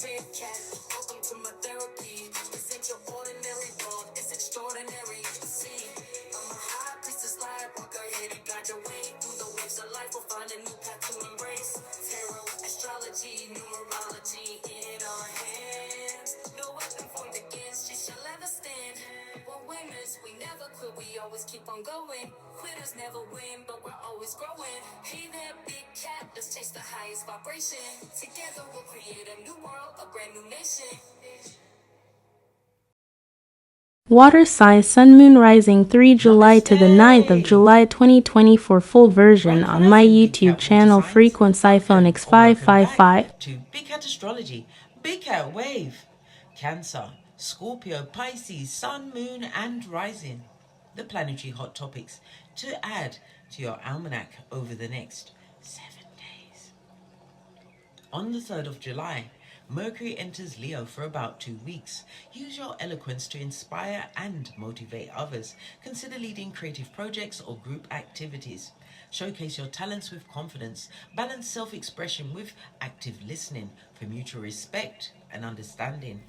big cat. Welcome to my therapy. This ain't your ordinary world, it's extraordinary. See, I'm a high priestess light walker here to guide your way through the waves of life. We'll find a new path to embrace. Tarot, astrology, numerology in our hands. No weapon formed against you shall ever stand. We're winners, we never quit, we always keep on going. Quitters never win, but we're always growing. Hey there, big cat, let's chase the highest vibration. Together we'll create a new world, a brand new nation. Water sign Sun Moon Rising 3 July to the 9th of July 2020 for full version on my YouTube channel Frequency iPhone X555. To Big Cat Astrology, Big Cat Wave, Cancer, Scorpio, Pisces, Sun, Moon and Rising. The planetary hot topics to add to your almanac over the next 7 days. On the 3rd of July, Mercury enters Leo for about 2 weeks. Use your eloquence to inspire and motivate others. Consider leading creative projects or group activities. Showcase your talents with confidence. Balance self-expression with active listening for mutual respect and understanding.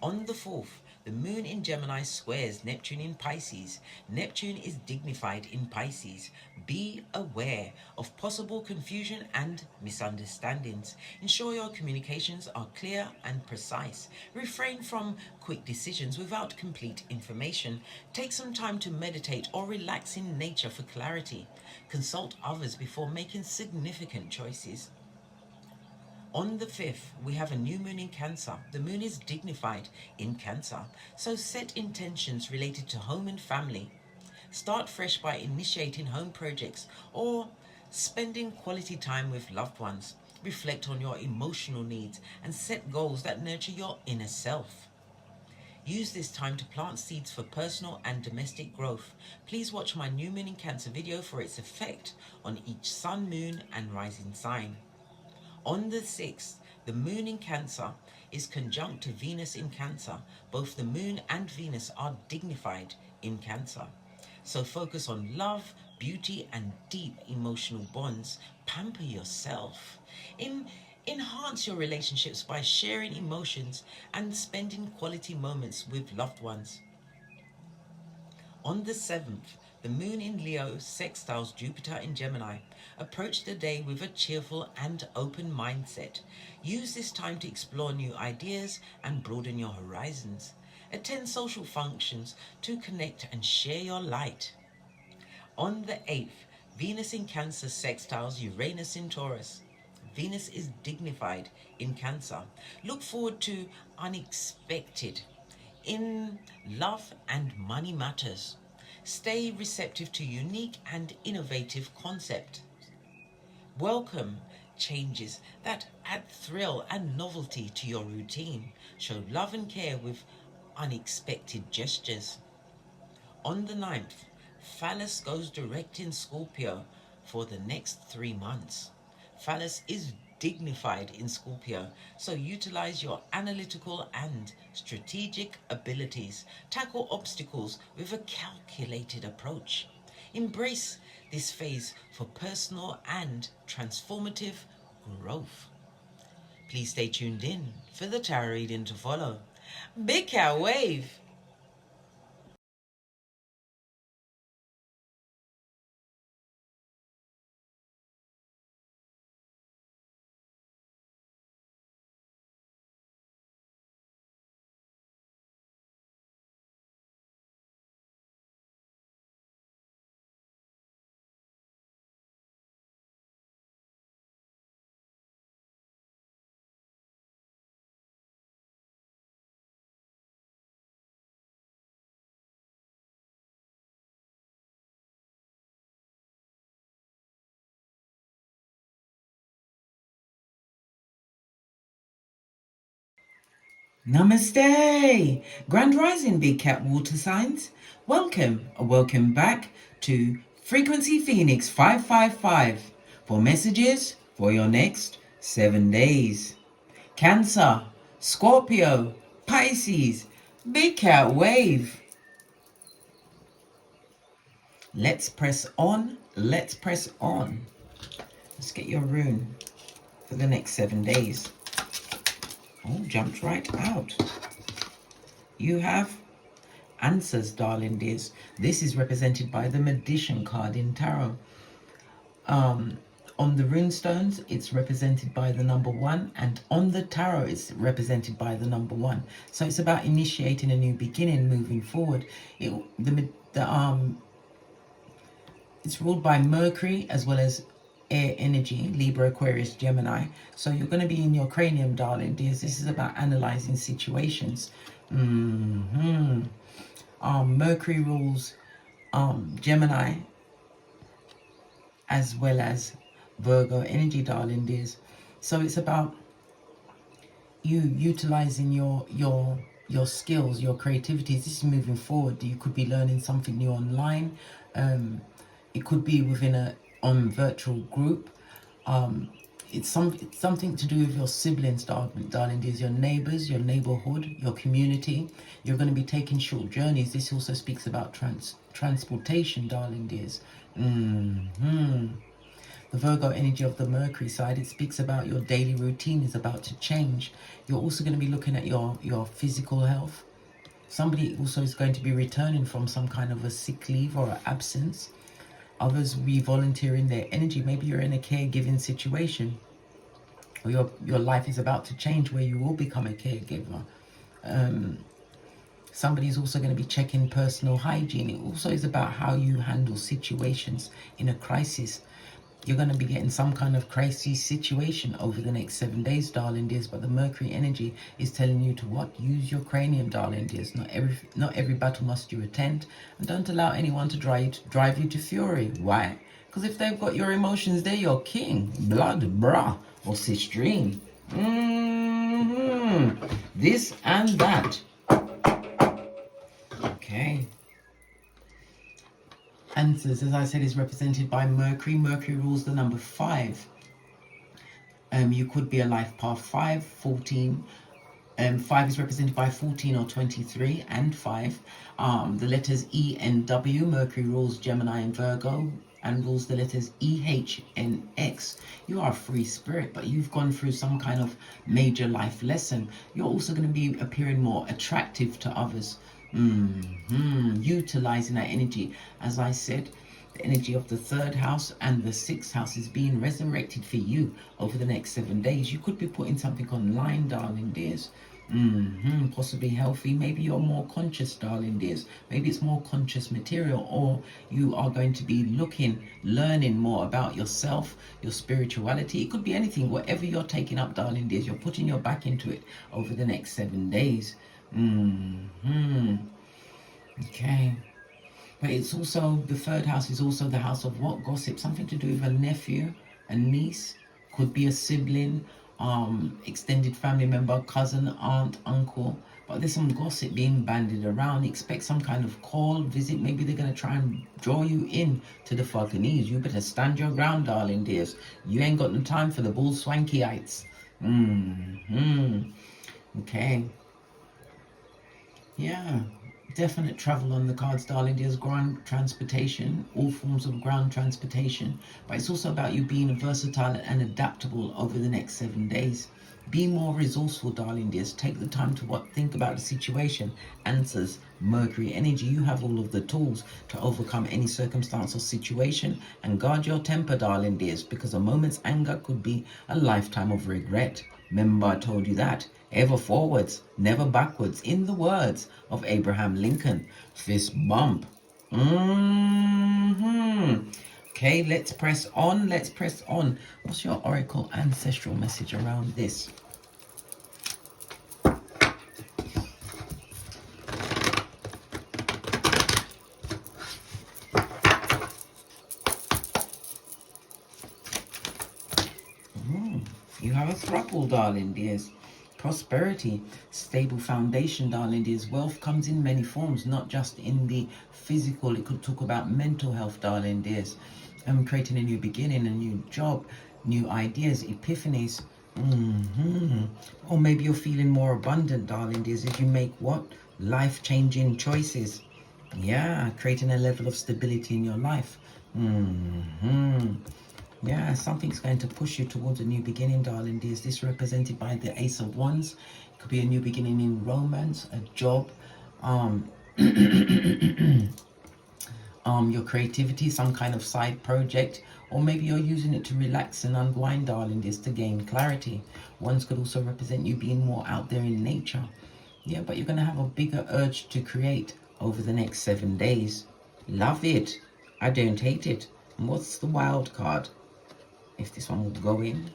On the 4th, the moon in Gemini squares Neptune in Pisces. Neptune is dignified in Pisces. Be aware of possible confusion and misunderstandings. Ensure your communications are clear and precise. Refrain from quick decisions without complete information. Take some time to meditate or relax in nature for clarity. Consult others before making significant choices. On the 5th, we have a new moon in Cancer. The moon is dignified in Cancer, so set intentions related to home and family. Start fresh by initiating home projects or spending quality time with loved ones. Reflect on your emotional needs and set goals that nurture your inner self. Use this time to plant seeds for personal and domestic growth. Please watch my new moon in Cancer video for its effect on each sun, moon and rising sign. On the 6th, the moon in Cancer is conjunct to Venus in Cancer. Both the moon and Venus are dignified in Cancer. So focus on love, beauty, and deep emotional bonds. Pamper yourself. Enhance your relationships by sharing emotions and spending quality moments with loved ones. On the 7th, the moon in Leo sextiles Jupiter in Gemini. Approach the day with a cheerful and open mindset. Use this time to explore new ideas and broaden your horizons. Attend social functions to connect and share your light. On the 8th, Venus in Cancer sextiles Uranus in Taurus. Venus is dignified in Cancer. Look forward to unexpected in love and money matters. Stay receptive to unique and innovative concepts. Welcome changes that add thrill and novelty to your routine. Show love and care with unexpected gestures. On the 9th, Phallus goes direct in Scorpio for the next 3 months. Phallus is dignified in Scorpio, so utilize your analytical and strategic abilities. Tackle obstacles with a calculated approach. Embrace this phase for personal and transformative growth. Please stay tuned in for the tarot reading to follow. Big Cat Wave! Namaste! Grand Rising Big Cat Water Signs. Welcome back to Frequency Phoenix 555 for messages for your next 7 days. Cancer, Scorpio, Pisces, Big Cat Wave. Let's press on. Let's get your rune for the next 7 days. Oh, jumped right out. You have answers, darling dears. This is represented by the Magician card in Tarot. On the runestones, it's represented by the number 1, and on the tarot, it's represented by the number 1. So it's about initiating a new beginning, moving forward. It's ruled by Mercury as well as air energy, Libra, Aquarius, Gemini. So you're going to be in your cranium, darling dears. This is about analyzing situations. Mercury rules Gemini as well as Virgo energy, darling dears. So it's about you utilizing your skills, your creativity. This is moving forward. You could be learning something new online. It could be within a virtual group. It's something to do with your siblings, darling dears, your neighbors, your neighborhood, your community. You're going to be taking short journeys. This also speaks about transportation, darling dears. The Virgo energy of the Mercury side, it speaks about your daily routine is about to change. You're also going to be looking at your physical health. Somebody also is going to be returning from some kind of a sick leave or an absence. Others will be volunteering their energy. Maybe you're in a caregiving situation, or your life is about to change where you will become a caregiver. Somebody's also going to be checking personal hygiene. It also is about how you handle situations in a crisis. You're going to be getting some kind of crisis situation over the next 7 days, darling dears. But the Mercury energy is telling you to what? Use your cranium, darling dears. Not every battle must you attend. And don't allow anyone to drive you to fury. Why? Because if they've got your emotions, they're your king. Blood, brah, or sistrine. This and that. Okay. Answers, as I said, is represented by Mercury. Mercury rules the number 5. You could be a life path 5, 14. 5 is represented by 14 or 23 and 5. The letters E and W. Mercury rules Gemini and Virgo and rules the letters E, H, and X. You are a free spirit, but you've gone through some kind of major life lesson. You're also going to be appearing more attractive to others. Utilizing that energy. As I said, the energy of the 3rd house and the 6th house is being resurrected for you over the next 7 days. You could be putting something online, darling dears. Possibly healthy. Maybe you're more conscious, darling dears. Maybe it's more conscious material, or you are going to be learning more about yourself, your spirituality. It could be anything. Whatever you're taking up, darling dears, you're putting your back into it over the next 7 days. Okay. But it's also, the 3rd house is also the house of what? Gossip. Something to do with a nephew, a niece, could be a sibling, extended family member, cousin, aunt, uncle. But there's some gossip being bandied around. Expect some kind of call, visit. Maybe they're going to try and draw you in to the Falconese. You better stand your ground, darling dears. You ain't got no time for the bull swankyites. Okay. Yeah, definite travel on the cards, darling dears. Ground transportation, all forms of ground transportation. But it's also about you being versatile and adaptable over the next 7 days. Be more resourceful, darling dears. Take the time to think about the situation. Answers, Mercury energy. You have all of the tools to overcome any circumstance or situation. And guard your temper, darling dears, because a moment's anger could be a lifetime of regret. Remember, I told you that. Ever forwards, never backwards, in the words of Abraham Lincoln. Fist bump. Okay, let's press on. Let's press on. What's your oracle ancestral message around this? You have a throuple, darling dears. Prosperity, stable foundation, darling dears. Wealth comes in many forms, not just in the physical. It could talk about mental health, darling dears. Creating a new beginning, a new job, new ideas, epiphanies. Or maybe you're feeling more abundant, darling dears, if you make what? Life-changing choices. Yeah, creating a level of stability in your life. Yeah, something's going to push you towards a new beginning, darling dears. This represented by the Ace of Wands. It could be a new beginning in romance, a job, your creativity, some kind of side project, or maybe you're using it to relax and unwind, darling dears, to gain clarity. Wands could also represent you being more out there in nature. Yeah, but you're going to have a bigger urge to create over the next 7 days. Love it. I don't hate it. And what's the wild card? If this one would go in.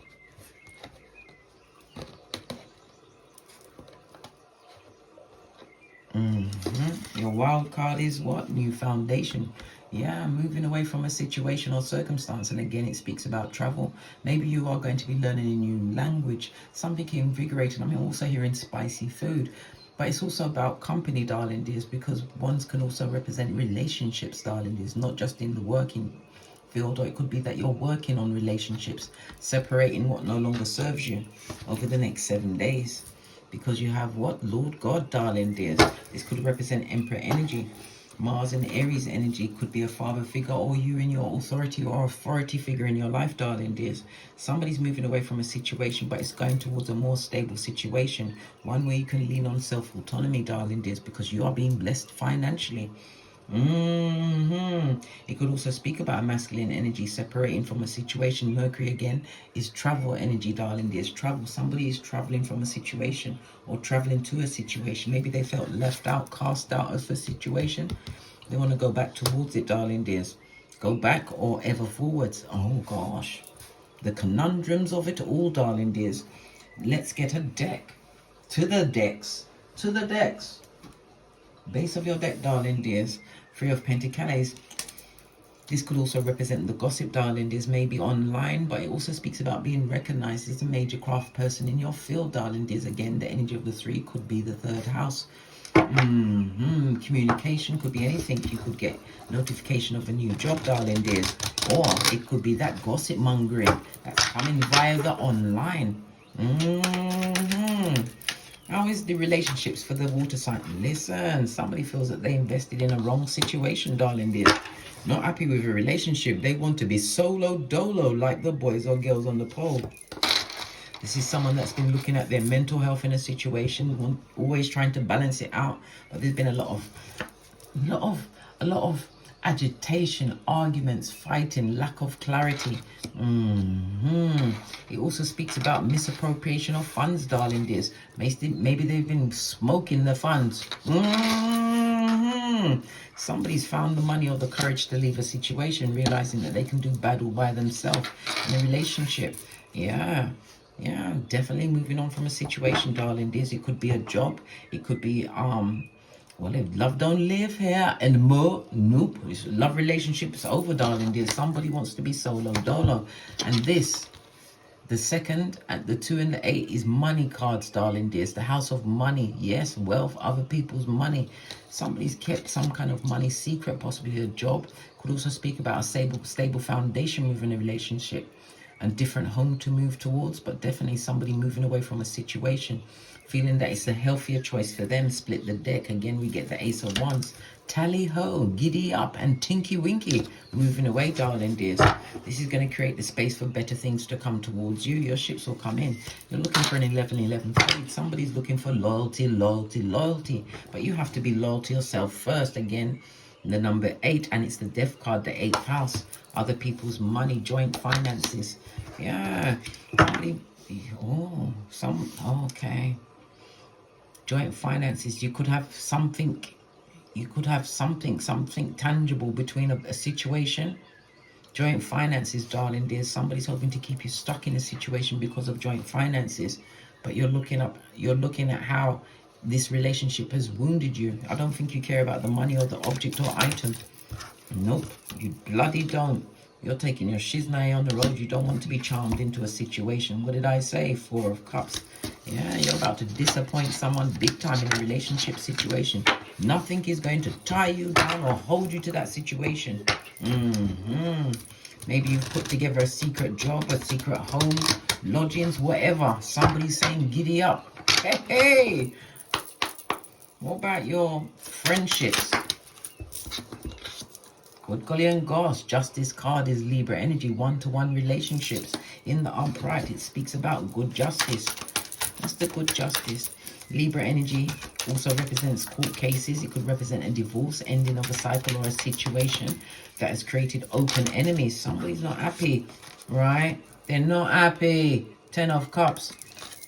Your wild card is what? New foundation. Yeah, moving away from a situation or circumstance. And again, it speaks about travel. Maybe you are going to be learning a new language, something invigorating. I'm also hearing spicy food. But it's also about company, darling dears, because ones can also represent relationships, darling dears, not just in the working field, or it could be that you're working on relationships, separating what no longer serves you over the next 7 days. Because you have what? Lord God, darling dears. This could represent Emperor energy. Mars and Aries energy could be a father figure, or you in your authority or authority figure in your life, darling dears. Somebody's moving away from a situation, but it's going towards a more stable situation. One where you can lean on self-autonomy, darling dears, because you are being blessed financially. It could also speak about masculine energy separating from a situation. Mercury again is travel energy, darling dears. Travel. Somebody is traveling from a situation or traveling to a situation. Maybe they felt left out, cast out of a situation. They want to go back towards it, darling dears. Go back or ever forwards. Oh gosh, the conundrums of it all, darling dears. Let's get a deck. To the decks. To the decks. Base of your deck, darling dears. 3 of Pentacles. This could also represent the gossip, darling dears, maybe online, but it also speaks about being recognized as a major craft person in your field, darling dears. Again, the energy of the 3 could be the 3rd house. Communication could be anything. You could get notification of a new job, darling dears, or it could be that gossip mongering that's coming via the online. How is the relationships for the water sign? Listen, somebody feels that they invested in a wrong situation, darling dear. Not happy with a relationship. They want to be solo dolo like the boys or girls on the pole. This is someone that's been looking at their mental health in a situation, always trying to balance it out. But there's been a lot of agitation, arguments, fighting, lack of clarity. It also speaks about misappropriation of funds, darling dears. Maybe they've been smoking the funds. Somebody's found the money or the courage to leave a situation, realizing that they can do battle by themselves in a relationship. Yeah, definitely moving on from a situation, darling dears. It could be a job. It could be well, if love don't live here and more, nope. Love relationship is over, darling dear. Somebody wants to be solo dolo. And this, the 2nd, and the 2 and the 8 is money cards, darling dears. The house of money. Yes, wealth, other people's money. Somebody's kept some kind of money secret, possibly a job. Could also speak about a stable foundation within a relationship. And different home to move towards, but definitely somebody moving away from a situation, feeling that it's a healthier choice for them. Split the deck. Again, we get the Ace of Wands. Tally ho, giddy up and tinky winky. Moving away, darling dears. This is going to create the space for better things to come towards you. Your ships will come in. You're looking for an 11-11 fade. Somebody's looking for loyalty. But you have to be loyal to yourself first. Again, the number 8, and it's the death card, the 8th house. Other people's money, joint finances. Yeah. Okay. Joint finances. You could have something tangible between a situation. Joint finances, darling dear. Somebody's hoping to keep you stuck in a situation because of joint finances. But you're looking at how this relationship has wounded you. I don't think you care about the money or the object or item. Nope, you bloody don't. You're taking your shiznai on the road. You don't want to be charmed into a situation. What did I say? 4 of Cups. Yeah, you're about to disappoint someone big time in a relationship situation. Nothing is going to tie you down or hold you to that situation. Maybe you've put together a secret job, a secret home, lodgings, whatever. Somebody's saying giddy up. Hey! What about your friendships? Good golly and gosh, Justice card is Libra energy, one-to-one relationships. In the upright, it speaks about good justice. That's the good justice. Libra energy also represents court cases. It could represent a divorce, ending of a cycle or a situation that has created open enemies. Somebody's not happy, right? They're not happy. 10 of Cups.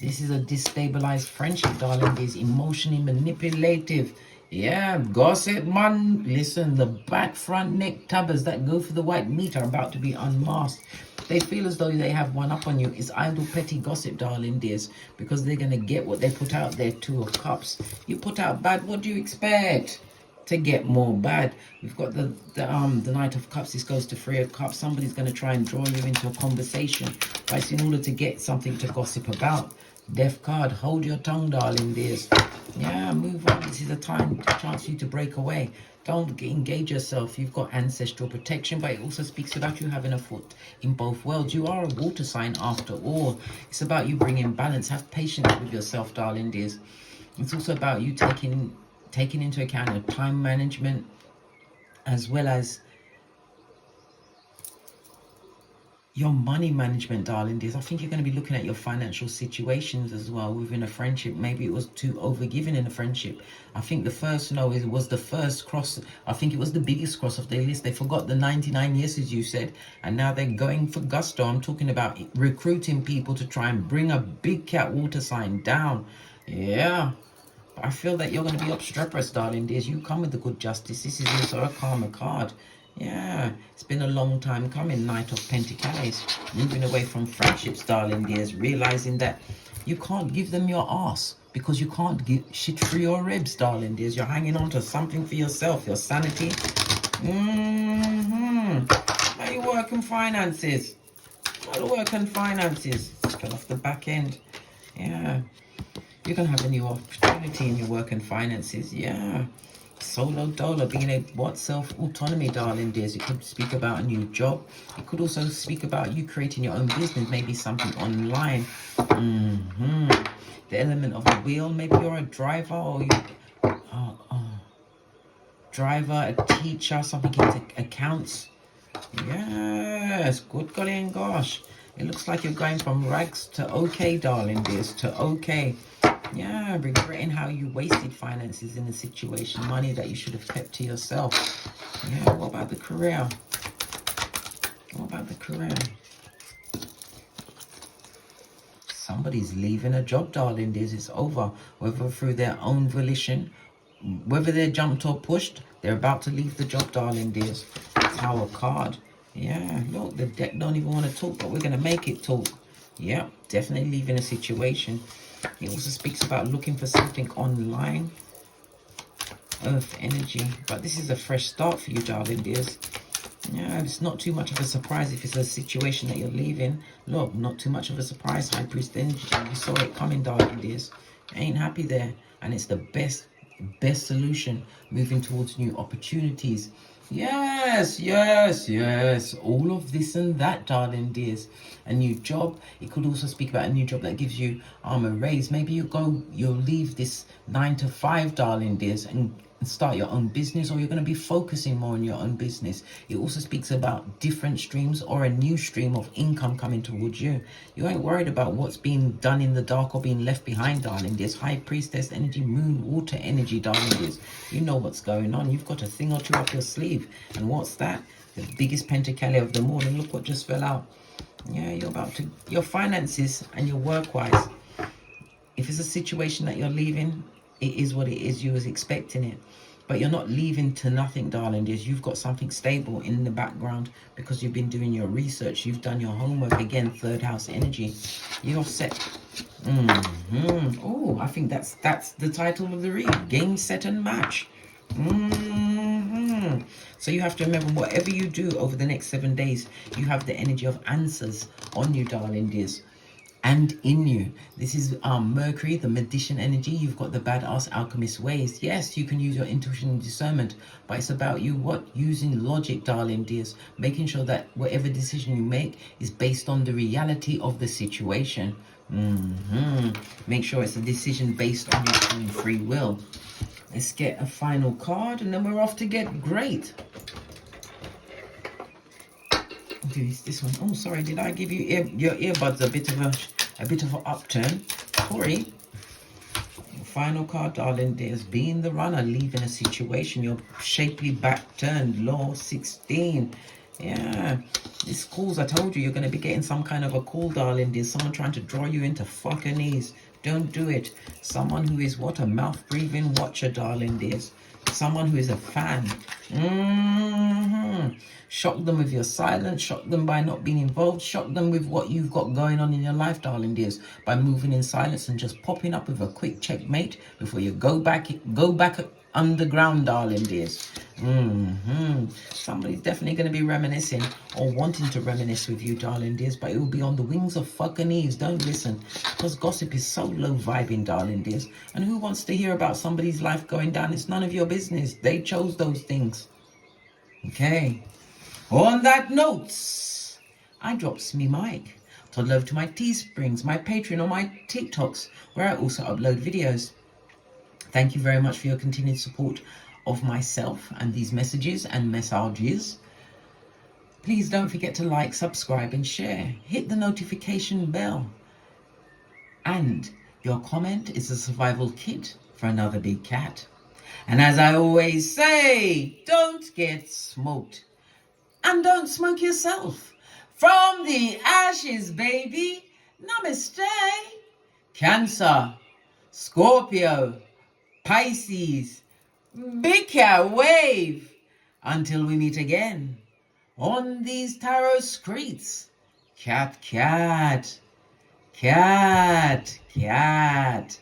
This is a destabilized friendship, darling. This emotionally manipulative. Yeah, gossip, man. Listen, the back, front, neck tabbers that go for the white meat are about to be unmasked. They feel as though they have one up on you. It's idle, petty gossip, darling dears, because they're going to get what they put out there. 2 of Cups. You put out bad, what do you expect? To get more bad. We've got the Knight of Cups. This goes to 3 of Cups. Somebody's going to try and draw you into a conversation, but it's in order to get something to gossip about. Death card. Hold your tongue, darling dears. Yeah, move on. This is a chance for you to break away. Don't engage yourself. You've got ancestral protection, but it also speaks about you having a foot in both worlds. You are a water sign after all. It's about you bringing balance. Have patience with yourself, darling dears. It's also about you taking into account your time management, as well as your money management, darling dears. I think you're going to be looking at your financial situations as well within a friendship. Maybe it was too overgiving in a friendship. I think the first was the first cross. I think it was the biggest cross of their list. They forgot the 99 yeses you said, and now they're going for gusto. I'm talking about recruiting people to try and bring a big cat water sign down. Yeah. I feel that you're going to be obstreperous, darling dears. You come with the good justice. This is also a karma card. Yeah, it's been a long time coming. Knight of Pentacles. Moving away from friendships, darling dears. Realizing that you can't give them your ass because you can't give shit for your ribs, darling dears. You're hanging on to something for yourself. Your sanity. How you work and finances? How you work and finances? Fell off the back end. Yeah. You're going to have a new opportunity in your work and finances. Yeah. Solo dolo, being a self-autonomy, darling dears. It could speak about a new job. It could also speak about you creating your own business, maybe something online. The element of the wheel. Maybe you're a driver, or you driver, a teacher, something into accounts. Yes, good golly and gosh. It looks like you're going from rags to okay, darling dears, to okay. Yeah, regretting how you wasted finances in a situation, money that you should have kept to yourself. Yeah, what about the career? What about the career? Somebody's leaving a job, darling dears. It's over, whether through their own volition, whether they're jumped or pushed, they're about to leave the job, darling dears. Tower card. Yeah, look, the deck don't even want to talk, but we're going to make it talk. Yeah, definitely leaving a situation. It also speaks about looking for something online. Earth energy. But this is a fresh start for you, darling dears. Yeah, it's not too much of a surprise if it's a situation that you're leaving. Look, not too much of a surprise. High Priest energy. You saw it coming, darling dears. Ain't happy there. And it's the best solution. Moving towards new opportunities. Yes, yes, yes. All of this and that, darling dears. A new job. It could also speak about a new job that gives you a raise. Maybe you'll leave this 9 to 5, darling dears, and start your own business, or you're going to be focusing more on your own business. It also speaks about different streams or a new stream of income coming towards you. You ain't worried about what's being done in the dark or being left behind, darling dears. High Priestess energy, moon, water energy, darling dears. You know what's going on. You've got a thing or two up your sleeve. And what's that? The biggest pentacale of them all. And look what just fell out. Yeah, your finances and your work-wise. If it's a situation that you're leaving, it is what it is. You was expecting it. But you're not leaving to nothing, darling dears. You've got something stable in the background because you've been doing your research. You've done your homework. Again, 3rd house energy. You're set. Oh, I think that's the title of the read. Game, set, and match. So you have to remember, whatever you do over the next 7 days, you have the energy of answers on you, darling dears. And in you. This is Mercury, the magician energy. You've got the badass alchemist ways. Yes, you can use your intuition and discernment, but it's about you using logic, darling dears. Making sure that whatever decision you make is based on the reality of the situation. Make sure it's a decision based on your own free will. Let's get a final card, and then we're off to get great. do this one. Oh, sorry, did I give you your earbuds a bit of an upturn? Sorry. Final card, darling, there's being the runner, leaving a situation, your shapely back turned, law 16. Yeah, this calls, I told you, you're going to be getting some kind of a call, darling. There's someone trying to draw you into fucking knees. Don't do it. Someone who is what? A mouth-breathing watcher, darling, there's someone who is a fan. Shock them with your silence, shock them by not being involved, shock them with what you've got going on in your life, darling dears, by moving in silence and just popping up with a quick checkmate before you go back underground, darling dears. Somebody's definitely going to be reminiscing or wanting to reminisce with you, darling dears, but it will be on the wings of fucking ease. Don't listen, because gossip is so low vibing, darling dears. And who wants to hear about somebody's life going down? It's none of your business. They chose those things. Okay. On that note, I drops me mic. Toddle over to my Teesprings, my Patreon, or my TikToks, where I also upload videos. Thank you very much for your continued support of myself and these messages and messages. Please don't forget to like, subscribe, and share. Hit the notification bell. And your comment is a survival kit for another big cat. And as I always say, don't get smoked. And don't smoke yourself. From the ashes, baby. Namaste. Cancer, Scorpio, Pisces, big cat wave. Until we meet again on these tarot streets. Cat, cat, cat, cat.